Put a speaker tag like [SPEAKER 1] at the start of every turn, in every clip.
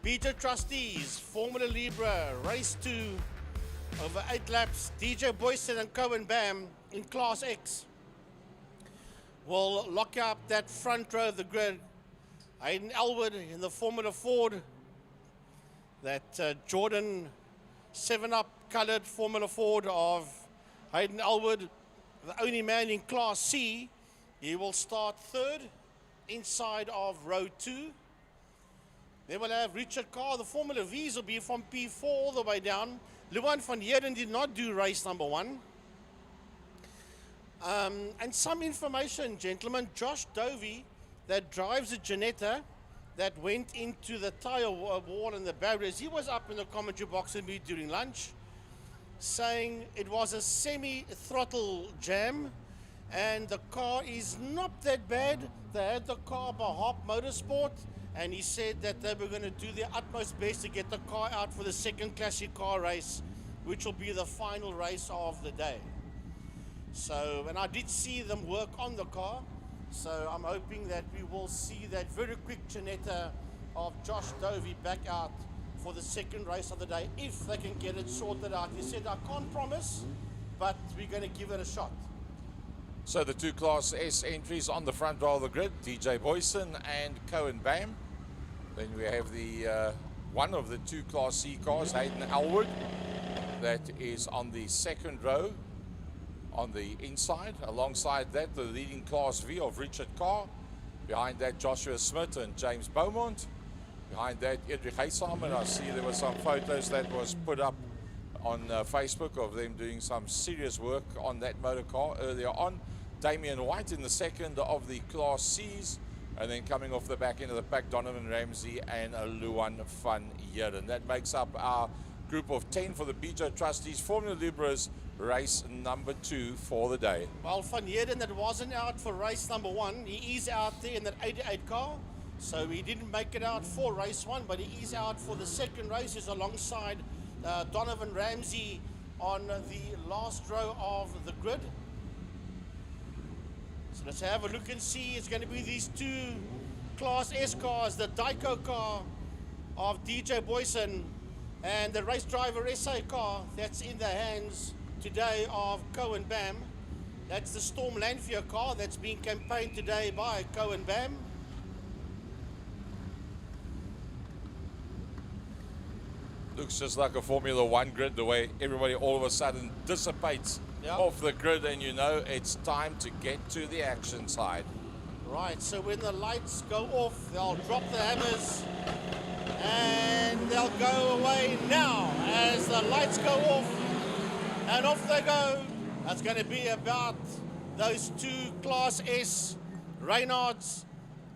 [SPEAKER 1] Bejo Trustees, Formula Libre, race 2, over 8 laps. DJ Boyson and Cohen Bam in Class X will lock up that front row of the grid. Hayden Elwood in the Formula Ford, that Jordan 7-Up coloured Formula Ford of Hayden Elwood, the only man in Class C. He will start third inside of row 2. Then we'll have Richard Carr. The Formula V's will be from P4 all the way down. Luan van Heerden did not do race number 1. And some information, gentlemen. Josh Dovey, that drives a Janetta, that went into the tyre wall and the barriers, he was up in the commentary box with me during lunch, saying it was a semi-throttle jam, and the car is not that bad. They had the car by Harp Motorsport, and he said that they were going to do their utmost best to get the car out for the second classic car race, which will be the final race of the day. So, and I did see them work on the car, so I'm hoping that we will see that very quick Janetta of Josh Dovey back out for the second race of the day, if they can get it sorted out. He said, I can't promise, but we're going to give it a shot.
[SPEAKER 2] So the 2 Class S entries on the front row of the grid, DJ Boyson and Cohen Bam. Then we have the one of the 2 Class C cars, Hayden Elwood, that is on the second row on the inside. Alongside that, the leading Class V of Richard Carr. Behind that, Joshua Smith and James Beaumont. Behind that, Edric Haysamen. I see there were some photos that was put up on Facebook of them doing some serious work on that motor car earlier on. Damian White in the second of the Class C's, and then coming off the back end of the pack, Donovan Ramsey and Luan van Heerden. That makes up our group of 10 for the Bejo Trustees Formula Libre's race number 2 for the day.
[SPEAKER 1] Well, van Heerden, that wasn't out for race number 1. He is out there in that 88 car, so he didn't make it out for race 1, but he is out for the second race. He's alongside Donovan Ramsey on the last row of the grid. So let's have a look and see. It's going to be these 2 Class S cars, the Dyco car of DJ Boyson and the Race Driver SA car that's in the hands today of Cohen Bam. That's the Storm Lanfear car that's being campaigned today by Cohen Bam.
[SPEAKER 2] Looks just like a Formula 1 grid, the way everybody all of a sudden dissipates off the grid, and you know it's time to get to the action side.
[SPEAKER 1] Right, so when the lights go off, they'll drop the hammers and they'll go away now as the lights go off, and off they go. That's going to be about those 2 Class S Reynards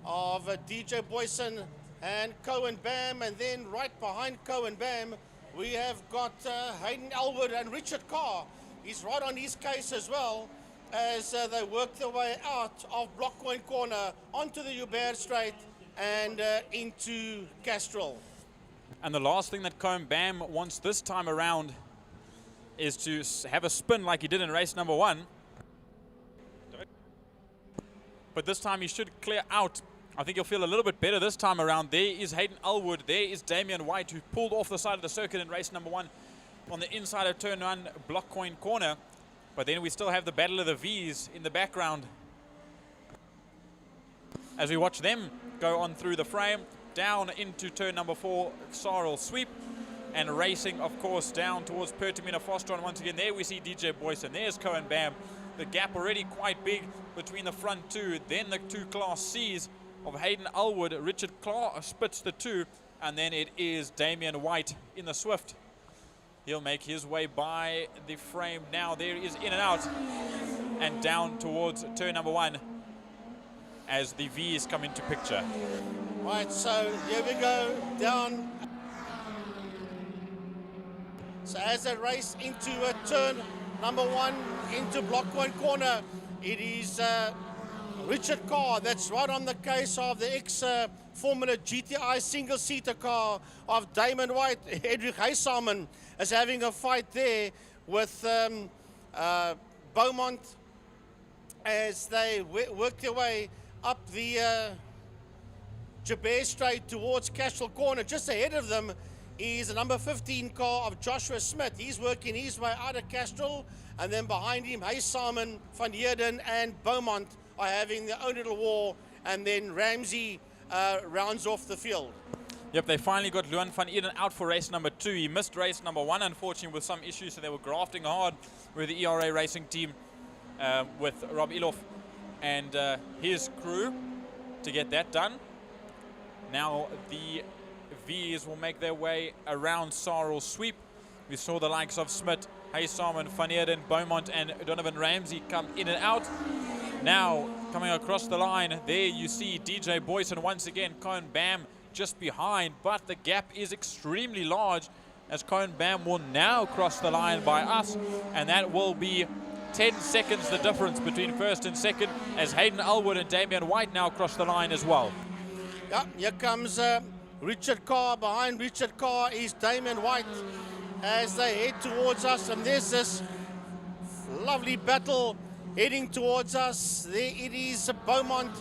[SPEAKER 1] of DJ Boyson and Cohen Bam, and then right behind Cohen Bam we have got Hayden Elwood and Richard Carr. He's right on his case as well as they work their way out of Blockcoin Corner onto the Hubert Straight and into Castrol.
[SPEAKER 3] And the last thing that Cohen Bam wants this time around is to have a spin like he did in race number 1. But this time he should clear out. I think he'll feel a little bit better this time around. There is Hayden Elwood. There is Damian White, who pulled off the side of the circuit in race number 1 on the inside of turn 1, Blockcoin Corner. But then we still have the battle of the V's in the background as we watch them go on through the frame, down into turn number 4, Sarl Sweep, and racing, of course, down towards Pertamina Fostron once again. There we see DJ Boyson. There's Cohen Bam. The gap already quite big between the front 2. Then the 2 Class C's of Hayden Elwood. Richard Clark spits the 2, and then it is Damian White in the Swift. He'll make his way by the frame now. There is in and out and down towards turn number 1 as the V's come into picture.
[SPEAKER 1] Right, so here we go, down. So as they race into turn number 1 into Blockcoin Corner, it is Richard Carr that's right on the case of the ex-Formula GTI single-seater car of Damon White. Edric Haysamen is having a fight there with Beaumont as they work their way up the Jabez straight towards Cashel Corner. Just ahead of them is the number 15 car of Joshua Smith. He's working his way out of Castro, and then behind him, Hay Simon, Van Heerden and Beaumont are having their own little war, and then Ramsey rounds off the field.
[SPEAKER 3] Yep, they finally got Luan van Eden out for race number 2. He missed race number 1, unfortunately, with some issues, so they were grafting hard with the ERA racing team with Rob Elof and his crew to get that done. Now the V's will make their way around Sarl Sweep. We saw the likes of Smith, Hay Simon, Van Heerden, Beaumont and Donovan Ramsey come in and out. Now coming across the line, there you see DJ Boyson once again, Cohen Bam just behind, but the gap is extremely large as Cohen Bam will now cross the line by us, and that will be 10 seconds the difference between first and second, as Hayden Elwood and Damian White now cross the line as well.
[SPEAKER 1] Yeah, here comes Richard Carr. Behind Richard Carr is Damian White as they head towards us, and there's this lovely battle heading towards us. There it is, Beaumont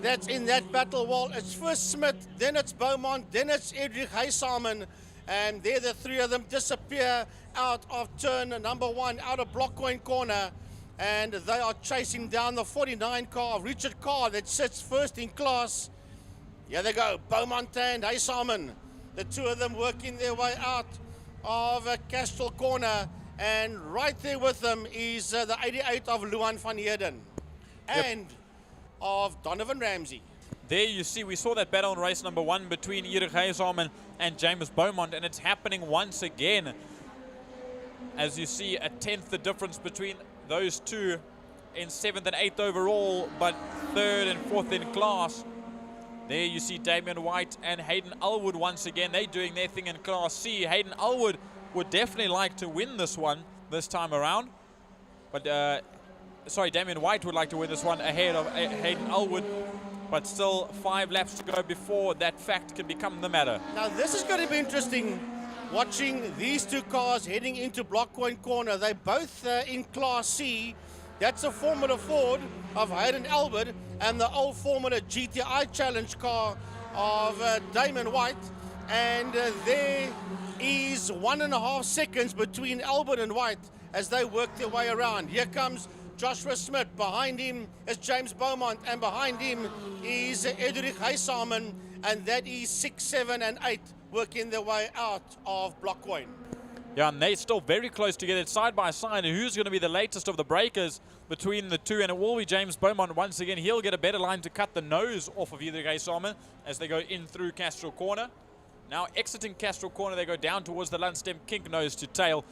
[SPEAKER 1] that's in that battle. Well, it's first Smith, then it's Beaumont, then it's Edrich Hay Simon, and there the three of them disappear out of turn number 1, out of Blockcoin Corner, and they are chasing down the 49 car of Richard Carr that sits first in class. Here they go, Beaumont and Hay Simon, the two of them working their way out of Castro Corner, and right there with them is the 88 of Luan van Heerden and of Donovan Ramsey.
[SPEAKER 3] There you see, we saw that battle in race number 1 between Edrich Hay Simon and James Beaumont, and it's happening once again. As you see, a 10th the difference between those two in 7th and 8th overall, but 3rd and 4th in class. There you see Damian White and Hayden Elwood once again. They're doing their thing in Class C. Hayden Elwood would definitely like to win this one this time around. But, sorry, Damian White would like to win this one ahead of Hayden Elwood. But still 5 laps to go before that fact can become the matter.
[SPEAKER 1] Now this is going to be interesting, watching these two cars heading into Blockcoin Corner. They're both in Class C. That's a Formula Ford of Hayden Elwood and the old Formula GTI Challenge car of Damon White. And there is 1.5 seconds between Elwood and White as they work their way around. Here comes Joshua Smith. Behind him is James Beaumont, and behind him is Edrich Hay Simon, and that is 6, 7 and 8 working their way out of Blockcoin.
[SPEAKER 3] Yeah, and they're still very close together, side by side. And who's going to be the latest of the breakers between the two? And it will be James Beaumont once again. He'll get a better line to cut the nose off of Edrich Hay Simon as they go in through Castro Corner. Now exiting Castro Corner, they go down towards the Lundstem kink nose to tail.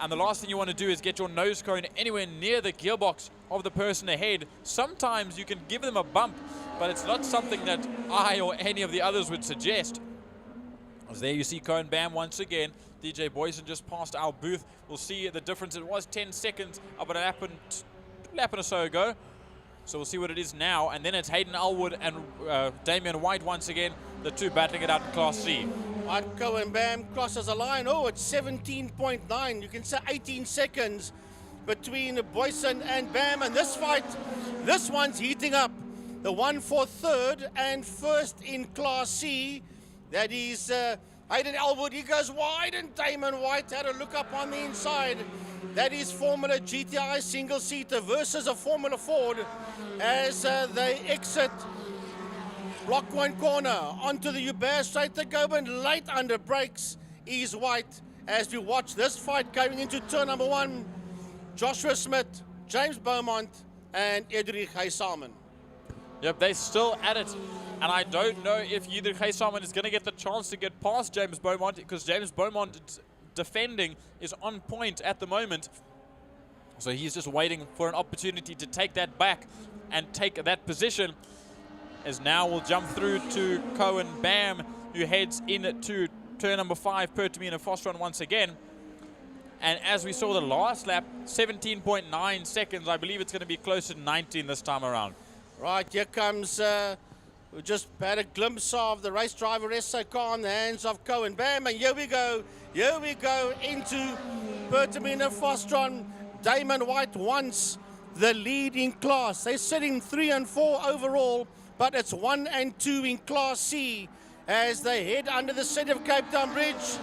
[SPEAKER 3] And the last thing you want to do is get your nose cone anywhere near the gearbox of the person ahead. Sometimes you can give them a bump, but it's not something that I or any of the others would suggest. As there you see Cohen Bam once again. DJ Boyson just passed our booth. We'll see the difference. It was 10 seconds about a lap and so ago. So we'll see what it is now. And then it's Hayden Elwood and Damian White once again. The two battling it out in Class C.
[SPEAKER 1] Cohen Bam crosses a line. Oh, it's 17.9. You can say 18 seconds between Boyson and Bam. And this fight, this one's heating up. The one for 3rd and 1st in Class C. That is Hayden Elwood. He goes wide, and Damon White had a look up on the inside. That is Formula GTI single-seater versus a Formula Ford as they exit Blockcoin Corner onto the Uber straight to go, and late under brakes is White as we watch this fight going into turn number 1. Joshua Smith, James Beaumont and Edrich Hay Simon.
[SPEAKER 3] Yep, they're still at it. And I don't know if Edrich Hay Simon is going to get the chance to get past James Beaumont, because James Beaumont's defending is on point at the moment. So he's just waiting for an opportunity to take that back and take that position. As now we'll jump through to Cohen Bam, who heads into turn number 5, Pertamina and Fostron once again. And as we saw the last lap, 17.9 seconds. I believe it's going to be closer to 19 this time around.
[SPEAKER 1] Right, here comes... we just had a glimpse of the race driver SA car in the hands of Cohen Bam, and here we go into Pertamina Fostron. Damon White wants the lead in class. They're sitting 3 and 4 overall, but it's 1 and 2 in Class C as they head under the City of Cape Town Bridge.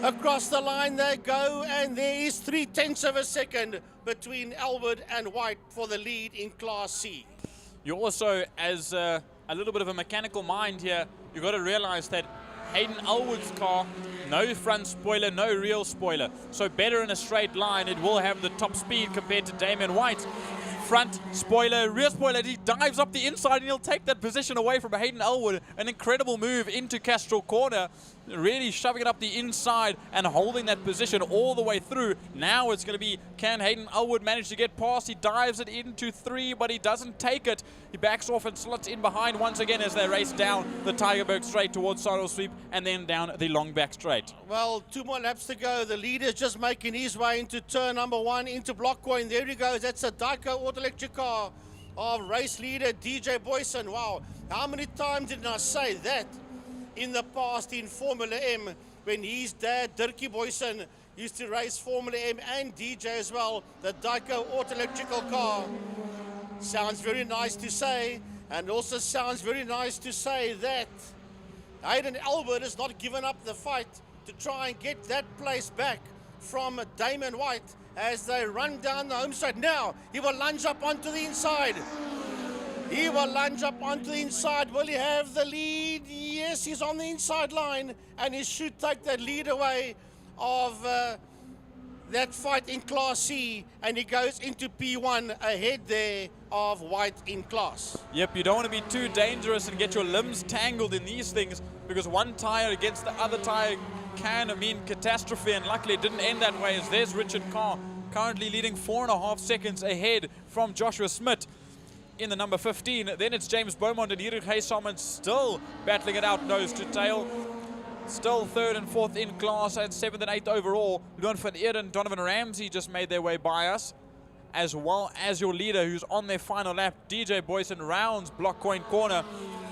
[SPEAKER 1] Across the line they go, and there is 0.3 of a second between Elwood and White for the lead in Class C.
[SPEAKER 3] You also, as a little bit of a mechanical mind here, you've got to realize that Hayden Elwood's car, no front spoiler, no real spoiler. So better in a straight line, it will have the top speed compared to Damien White's. Front spoiler, rear spoiler, he dives up the inside and he'll take that position away from Hayden Elwood. An incredible move into Castrol Corner, really shoving it up the inside and holding that position all the way through. Now it's going to be, can Hayden Elwood manage to get past? He dives it into 3, but he doesn't take it. He backs off and slots in behind once again as they race down the Tygerberg straight towards Sorrel Sweep and then down the long back straight.
[SPEAKER 1] Well, 2 more laps to go. The leader's just making his way into turn number 1, into block coin. There he goes. That's a Dyco Auto Electric car of race leader DJ Boyson. Wow, how many times did I say that in the past in Formula M when his dad, Dirkie Boyson, used to race Formula M and DJ as well, the Dyco Auto Electrical car. Sounds very nice to say, and also sounds very nice to say that Hayden Elwood has not given up the fight to try and get that place back from Damon White as they run down the home straight. Now, he will lunge up onto the inside. He will lunge up onto the inside. Will he have the lead? Yes, he's on the inside line, and he should take that lead away of that fight in Class C, and he goes into P1 ahead there of White in class.
[SPEAKER 3] Yep, you don't want to be too dangerous and get your limbs tangled in these things, because one tire against the other tire can mean catastrophe, and luckily it didn't end that way as there's Richard Carr currently leading 4.5 seconds ahead from Joshua Smith in the number 15. Then it's James Beaumont and Heinrich Haysalman still battling it out nose to tail. Still 3rd and 4th in class and 7th and 8th overall. Leon van Eerden, Donovan Ramsey just made their way by us, as well as your leader who's on their final lap. DJ Boyson rounds Block Coin Corner,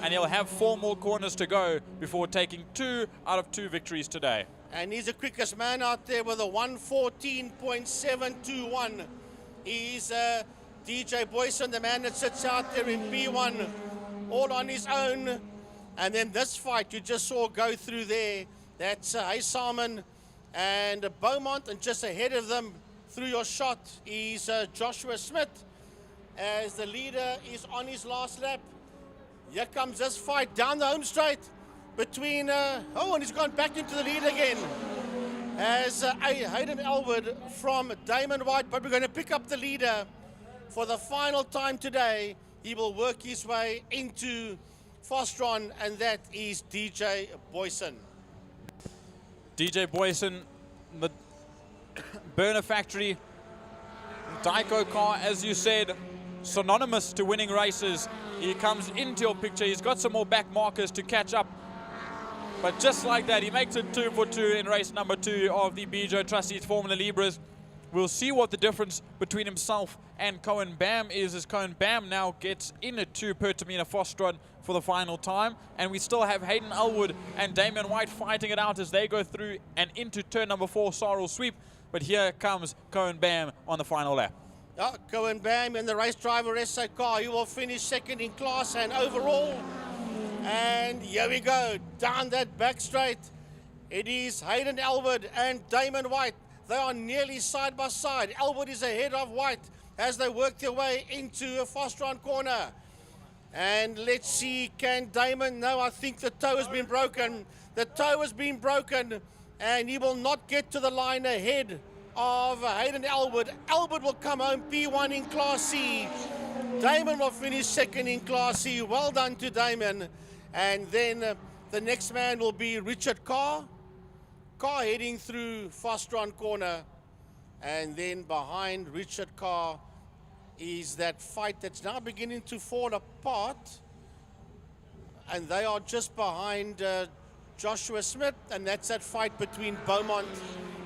[SPEAKER 3] and he'll have 4 more corners to go before taking 2 out of 2 victories today.
[SPEAKER 1] And he's the quickest man out there with a 1:14.721. He's DJ Boyson, the man that sits out there in P1 all on his own. And then this fight you just saw go through there, that's Haysalman and Beaumont, and just ahead of them through your shot is Joshua Smith as the leader is on his last lap. Here comes this fight down the home straight between, and he's gone back into the lead again as Hayden Elwood from Damon White, but we're going to pick up the leader for the final time today. He will work his way into Fostron, and that is DJ Boyson.
[SPEAKER 3] DJ Boyson, the Burner Factory Dyco car, as you said, synonymous to winning races. He comes into your picture. He's got some more back markers to catch up, but just like that, he makes it 2 for 2 in race number 2 of the Bejo Trustees Formula Libres. We'll see what the difference between himself and Cohen Bam is, as Cohen Bam now gets into Pertamina Fostron for the final time. And we still have Hayden Elwood and Damien White fighting it out as they go through and into turn number 4, Sorrel Sweep. But here comes Cohen Bam on the final lap.
[SPEAKER 1] Cohen Bam in the race driver SA car. He will finish 2nd in class and overall. And here we go, down that back straight. It is Hayden Elwood and Damon White. They are nearly side by side. Elwood is ahead of White as they work their way into a Fostron corner. And let's see, can Damon? No, I think the toe has been broken. The toe has been broken, and he will not get to the line ahead of Hayden Elwood. Elwood will come home P1 in Class C. Damon will finish 2nd in Class C. Well done to Damon. And then the next man will be Richard Carr. Carr heading through Fostron corner, and then behind Richard Carr is that fight that's now beginning to fall apart, and they are just behind Joshua Smith, and that's that fight between Beaumont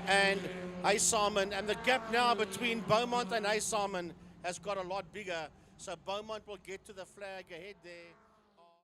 [SPEAKER 1] and Haysalman, and the gap now between Beaumont and Haysalman has got a lot bigger, so Beaumont will get to the flag ahead there.